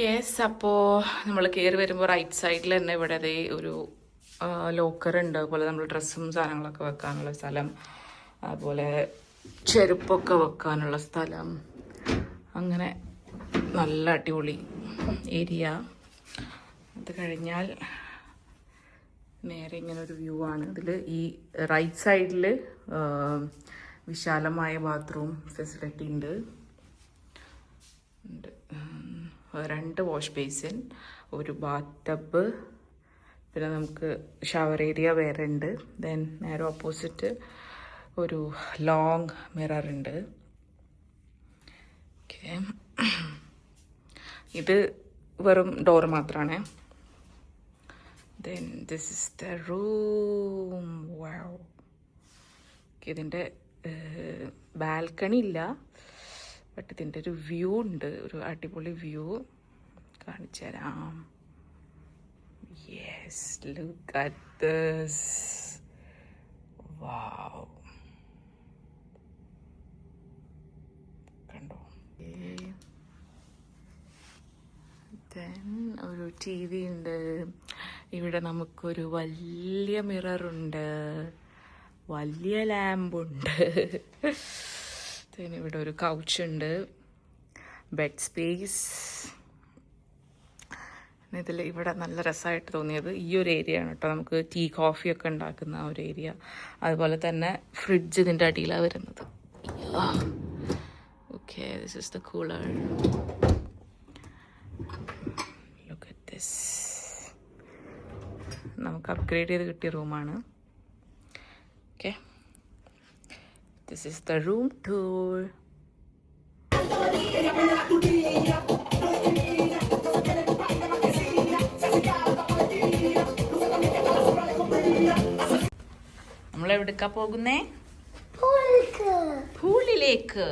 Yes, അപ്പോൾ നമ്മൾ കയറി വരുമ്പോൾ റൈറ്റ് സൈഡിൽ തന്നെ ഇവിടെ അതേ ഒരു ലോക്കർ ഉണ്ട്. അതുപോലെ നമ്മൾ ഡ്രസ്സും സാധനങ്ങളൊക്കെ വെക്കാനുള്ള സ്ഥലം, അതുപോലെ ചെരുപ്പൊക്കെ വെക്കാനുള്ള സ്ഥലം, അങ്ങനെ നല്ല അടിപൊളി ഏരിയ. അത് കഴിഞ്ഞാൽ നേരെ ഇങ്ങനെ ഒരു വ്യൂ ആണ്. ഇതിൽ ഈ റൈറ്റ് സൈഡിൽ വിശാലമായ ബാത്റൂം ഫെസിലിറ്റി ഉണ്ട്. 2 വാഷ് ബേസിൻ, ഒരു ബാത്ത് ടബ്, പിന്നെ നമുക്ക് ഷവർ ഏരിയ വേറെ ഉണ്ട്. ദെൻ നേരെ ഓപ്പോസിറ്റ് ഒരു ലോങ് മിറർ ഉണ്ട്. ഓക്കെ, ഇത് വെറും ഡോർ മാത്രമാണ്. Then this is the room. Wow. ഇതിൻ്റെ ബാൽക്കണി ഇല്ല, ബട്ട് ഇതിൻ്റെ ഒരു വ്യൂ ഉണ്ട്, ഒരു അടിപൊളി വ്യൂ കാണിച്ചു തരാം. Yes, look at this. Wow, കണ്ടോ? ദെൻ ഒരു ടി വി ഉണ്ട്. ഇവിടെ നമുക്കൊരു വലിയ മിററുണ്ട്, വലിയ ലാമ്പുണ്ട്. ഇവിടെ ഒരു കൗച്ചുണ്ട്, ബെഡ് സ്പേസ്. ഇതിൽ ഇവിടെ നല്ല രസമായിട്ട് തോന്നിയത് ഈ ഒരു ഏരിയ ആണ് കേട്ടോ. നമുക്ക് ടീ കോഫിയൊക്കെ ഉണ്ടാക്കുന്ന ആ ഒരു ഏരിയ. അതുപോലെ തന്നെ ഫ്രിഡ്ജ് ഇതിൻ്റെ അടിയിലാണ് വരുന്നത്. Okay, this is the cooler. Look at this. നമുക്ക് അപ്ഗ്രേഡ് ചെയ്ത് കിട്ടിയ റൂമാണ്. Okay, this is the room tour. നമ്മൾ എവിടേക്കാ പോകുന്നേ? പൂളിലേക്ക്.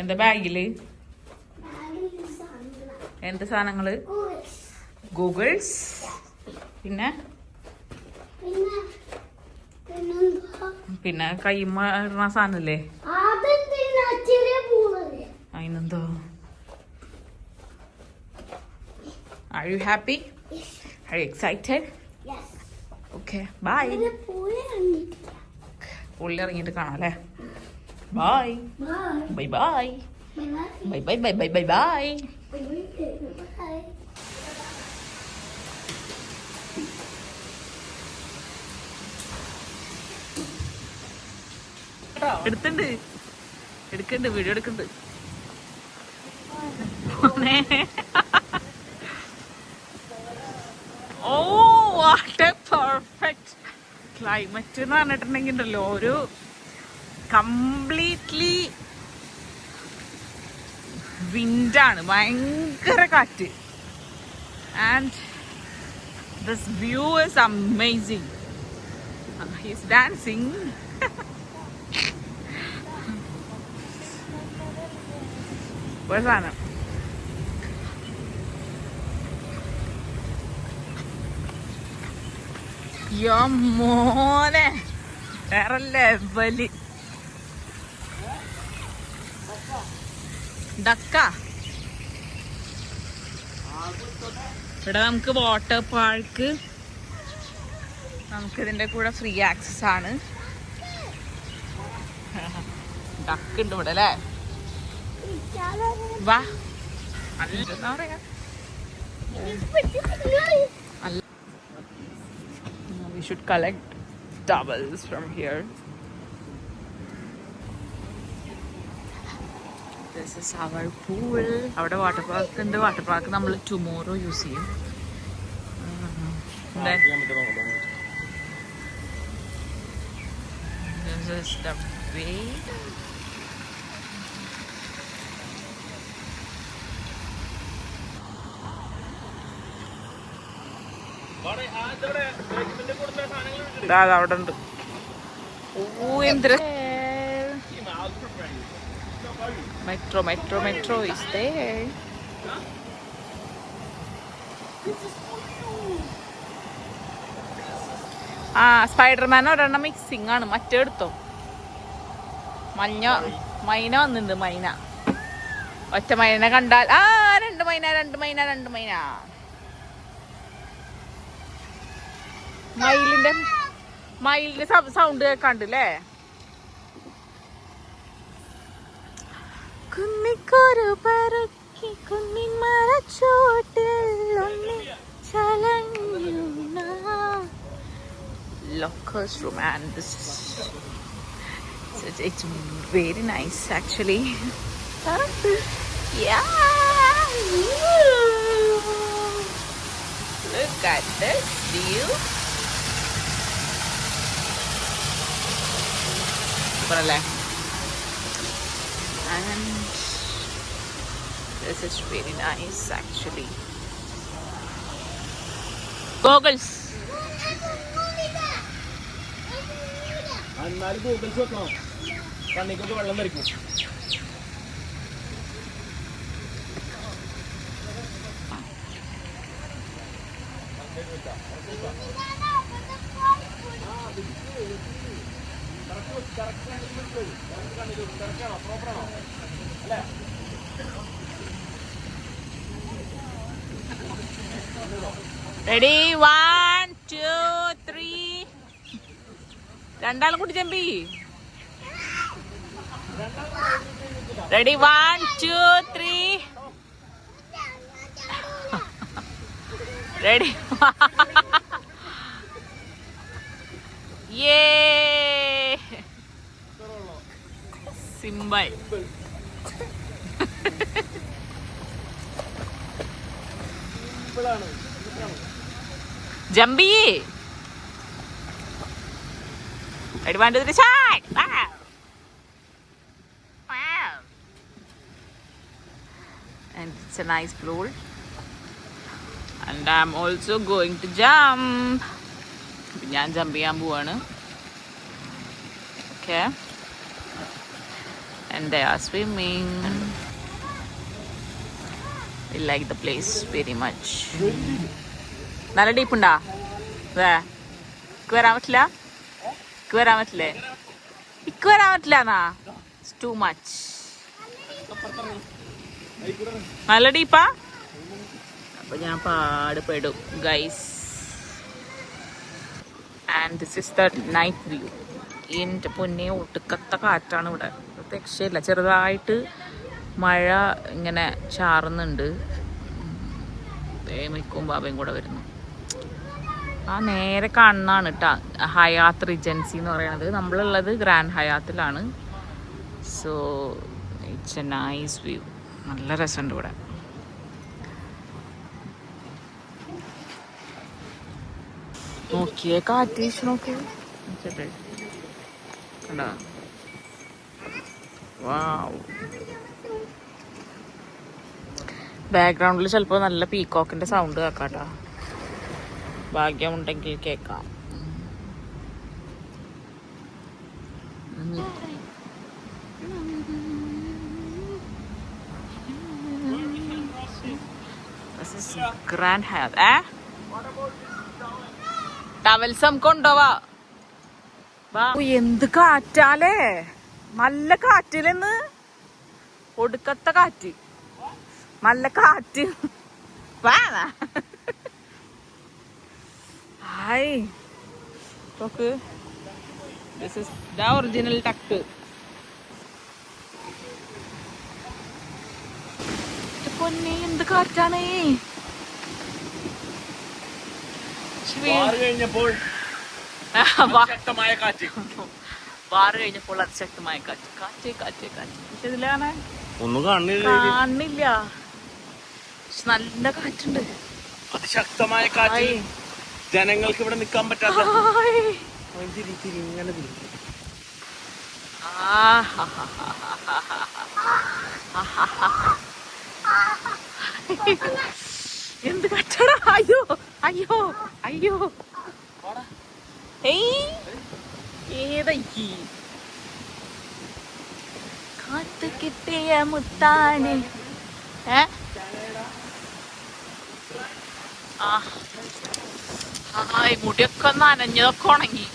എന്താ ബാഗില്? എന്ത് സാധനങ്ങള്? ഗൂഗിൾസ്, പിന്നെ കൈമ സാധനല്ലേ? അതിനെന്തോ? Are you happy? Are you excited? Yes. Okay, bye. പുള്ളി ഇറങ്ങിയിട്ട് കാണാം അല്ലേ? Bye. Bye bye. Bye bye bye bye bye bye. എടുക്കണ്ട് വീഡിയോ എടുക്കണ്ട്. Oh, what a perfect climate എന്ന് പറഞ്ഞിട്ടുണ്ടെങ്കിൽ ഉണ്ടല്ലോ, ഒരു കംപ്ലീറ്റ്ലി വിൻഡാണ്, ഭയങ്കര കാറ്റ്. And this view is amazing. He is dancing. ഒരു സാധനം മോനെ വേറെ ലെവല്. ഡക്ക. ഇവിടെ നമുക്ക് വാട്ടർ പാർക്ക്, നമുക്കിതിൻ്റെ കൂടെ ഫ്രീ ആക്സസ് ആണ്. ഡക്ക് ഉണ്ട് ഇവിടെ അല്ലേ? വാ. എന്താ പറയാ, we should collect towels from here. This is our pool. അവിടെ വാട്ടർ പാർക്ക് ഉണ്ട്. വാട്ടർ പാർക്ക് നമ്മൾ ടുമോറോ യൂസ് ചെയ്യും. This is the way. അവിടെ ഉണ്ട്. ഓ, എന്ത് മെട്രോ is there. ആ, സ്പൈഡർമാൻ ഒരെണ്ണം മിക്സിംഗ് ആണ്. മറ്റേ എടുത്തോ, മഞ്ഞ മൈന വന്നിട്ടുണ്ട്. മൈന ഒറ്റ മൈനനെ കണ്ടാൽ രണ്ട് മൈന. മയിലിന്റെ സൗണ്ട് കേൾക്കാണ്ടല്ലേ. കുന്നിക്കൊരു പറക്കി കുന്നിൻ മരച്ചോട്ടിൽ Lockers room, and this it's very nice actually. Yeah, look at this view. And this is very nice actually. Goggles. കണ്ണിക്കൊക്കെ വെള്ളം വരയ്ക്കും. Ready? 1, 2, 3. രണ്ടാളും കൂടി Champai. Ready? 1, 2, 3. Ready? Yay! Simba. Jambi. Ready? 1, 2, 3, shot! Wow! Wow! And it's a nice pool. And I'm also going to jump. ഞാൻ jump ചെയ്യാൻ പോവാണ്. Okay. And they are swimming. I like the place very much. നല്ല deep ഉണ്ടാ? വരാൻ പറ്റില്ല? വരാൻ പറ്റില്ലേ? വരാൻ പറ്റില്ല എന്നാ? It's too much. നല്ല ഡീപ്പാ? അപ്പൊ ഞാൻ പാടുപെടും guys. And this is the night view. എൻ്റെ പൊന്നെ ഒട്ടുക്കത്ത കാറ്റാണ് ഇവിടെ. രക്ഷയില്ല. ചെറുതായിട്ട് മഴ ഇങ്ങനെ ചാറുന്നുണ്ട്. മിക്കും ബാബയും കൂടെ വരുന്നു. ആ നേരെ കാണുന്നതാണ് കേട്ടോ ഹയാത്ത് റിജൻസി എന്ന് പറയുന്നത്. നമ്മളുള്ളത് ഗ്രാൻഡ് ഹയാത്തിലാണ്. So it's a nice view. നല്ല രസമുണ്ട് ഇവിടെ. നോക്കിയേ കാറ്റ് വീശി നോക്കി. കണ്ടോ? വാവ്. ബാക്ക്ഗ്രൗണ്ടിൽ ചിലപ്പോൾ നല്ല പീകോക്കിന്റെ സൗണ്ട് കേൾക്കാട്ടോ. ഭാഗ്യമുണ്ടെങ്കിൽ കേൾക്കാം. ഗ്രാൻഡ് ഹയാത്ത്. ടവൽസം കൊണ്ടുപോവാ. എന്ത് കാറ്റാലേ. നല്ല കാറ്റിലെന്ന്. ഒടുക്കത്തെ കാറ്റ്. നല്ല കാറ്റ്. വാ ഹായ് നോക്ക്. ദിസ് ഇസ് ദ ഒറിജിനൽ ടക്ക്. പൊന്നെ എന്ത് കാറ്റാണേ. കഴിഞ്ഞപ്പോൾ വാറ് കഴിഞ്ഞപ്പോൾ അതിശക്തമായ കാറ്റ്. കാറ്റ് കാറ്റ് കാറ്റ്. പക്ഷെ ഇതിലാണ് ഒന്നും കാണില്ല. പക്ഷെ നല്ല കാറ്റുണ്ട്. അതിശക്തമായ കാറ്റ്. ജനങ്ങൾക്ക് ഇവിടെ നിൽക്കാൻ പറ്റാത്ത ഇങ്ങനെ എന്ത് കാറ്റാടാ. അയ്യോ അയ്യോ അയ്യോ. ഏതയ്ക്ക് കാത്ത് കിട്ടിയ മുത്താണ്. മുടിയൊക്കെ നനഞ്ഞതൊക്കെ ഉണങ്ങി.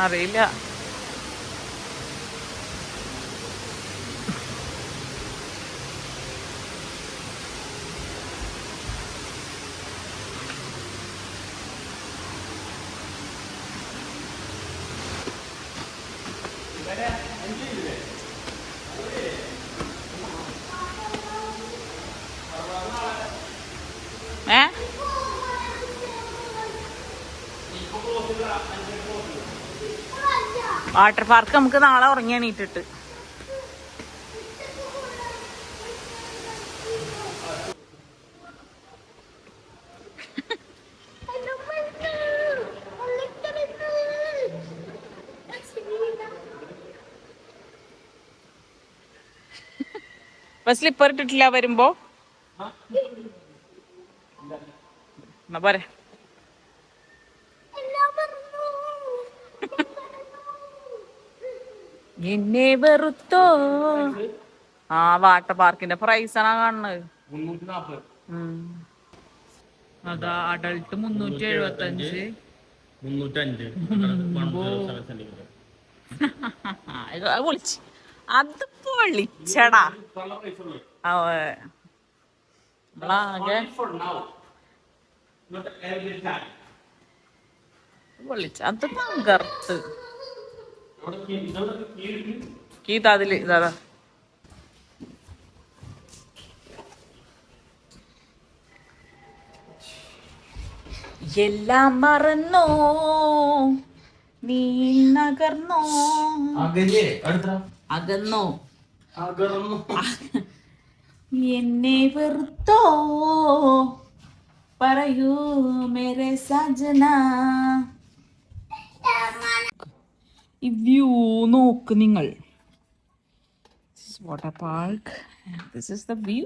അറിയില്ല. വാട്ടർ പാർക്ക് നമുക്ക് നാളെ ഉറങ്ങി എണീറ്റിട്ട്. ഇപ്പൊ സ്ലിപ്പർ ഇട്ടിട്ടില്ല വരുമ്പോ എന്നാ പോരെ. എന്നെ വെറുത്തോ. ആ വാട്ടർ പാർക്കിന്റെ പ്രൈസാണ് കാണുന്നത്. അതാ അഡൾട്ട് 375. വിളിച്ച് അത് പൊളിച്ചടാ. പൊളിച്ച അത് പങ്കർത്ത് കീതാതില് ഇതാ. എല്ലാം മറന്നോ നീ നഗർന്നോ അകന്നോ എന്നെ വെറുത്തോ പറയൂ മേരെ സജന. ഈ വ്യൂ നോക്ക് നിങ്ങൾ. Water park. This is the view.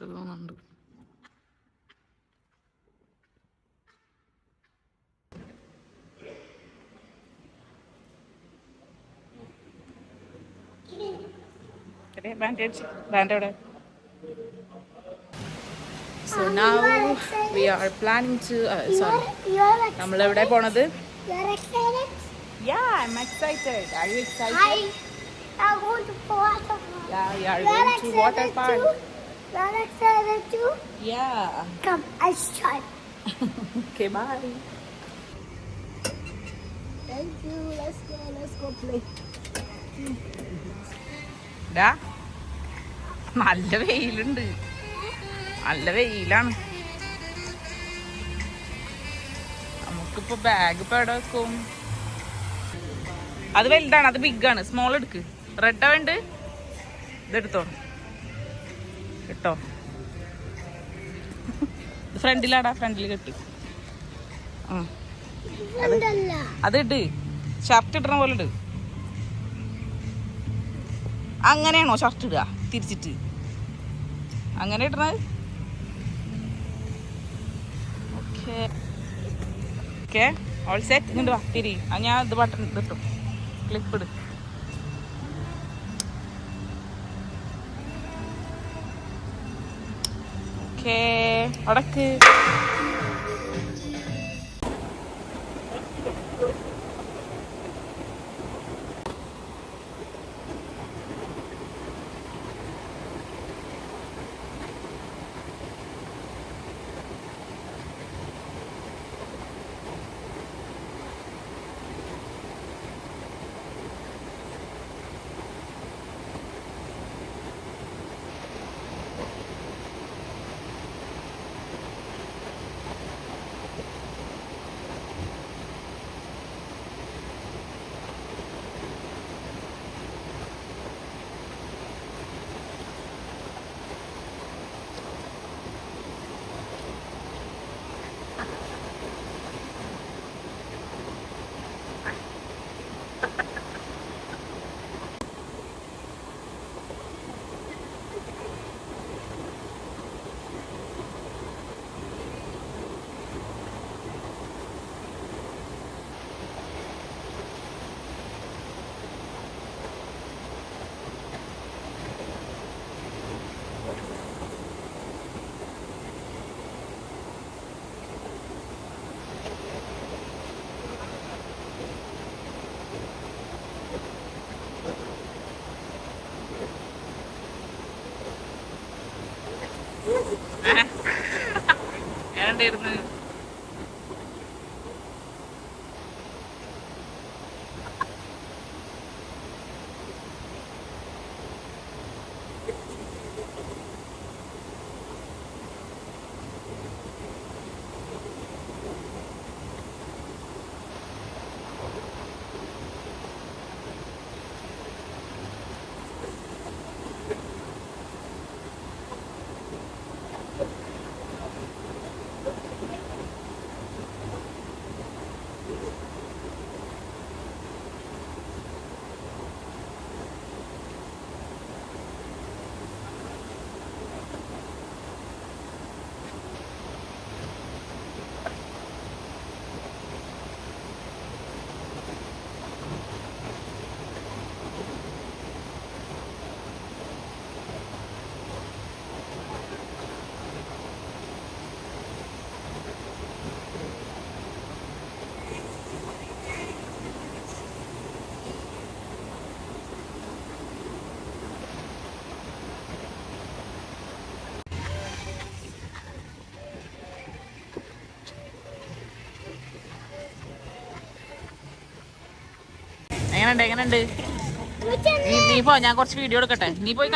തോന്നുന്നുണ്ട്. So now we are planning to sorry. നമ്മളെവിടെ പോണത്? Yeah, I'm excited. Are you excited? I'm going to water park. Yeah, we are going to water park. You're excited too? Yeah. Come, I start. Okay, bye. Thank you. Let's go play. ഡാ നല്ല വെയിലുണ്ട്. നല്ല വെയിലാണ്. നമുക്കിപ്പോ bag ഇപ്പൊ എവിടെ വെക്കും? അത് വലുതാണ്, അത് ബിഗാണ്. സ്മോൾ എടുക്ക്. റെഡാ വേണ്ട? ഇതെടുത്തോ കേട്ടോ. ഫ്രണ്ടിലാടാ, ഫ്രണ്ടിൽ കെട്ടി. അത് ഇട്. ഷർട്ട് ഇടണ പോലെ ഇട്. അങ്ങനെയാണോ ഷർട്ട് ഇടുക? തിരിച്ചിട്ട് അങ്ങനെ ഇടണത്? Okay okay, all set. ഇങ്ങോട്ട് വാ, തിരി. ഞാൻ ഇത് ബട്ടൺ ഇട്ടു. ക്ലിപ്പ് ഇട്. ഓക്കെ, അടക്ക്. ഉണ്ടായിരുന്നു. എങ്ങനെയുണ്ട്? നീ പോ, ഞാൻ കുറച്ച് വീഡിയോ എടുക്കട്ടെ. നീ പോയി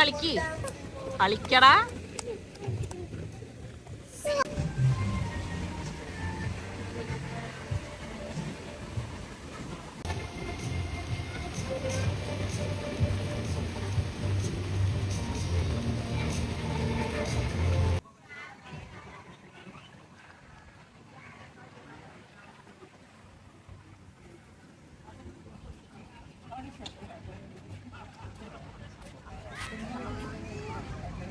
കളിക്കടാ.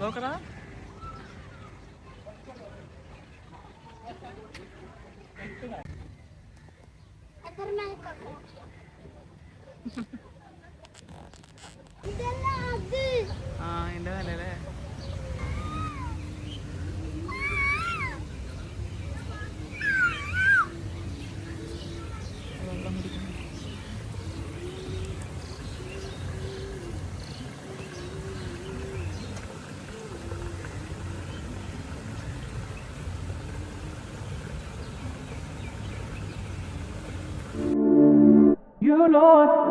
നോക്കടാ. ആ എന്റെ നല്ലല്ലേ. You know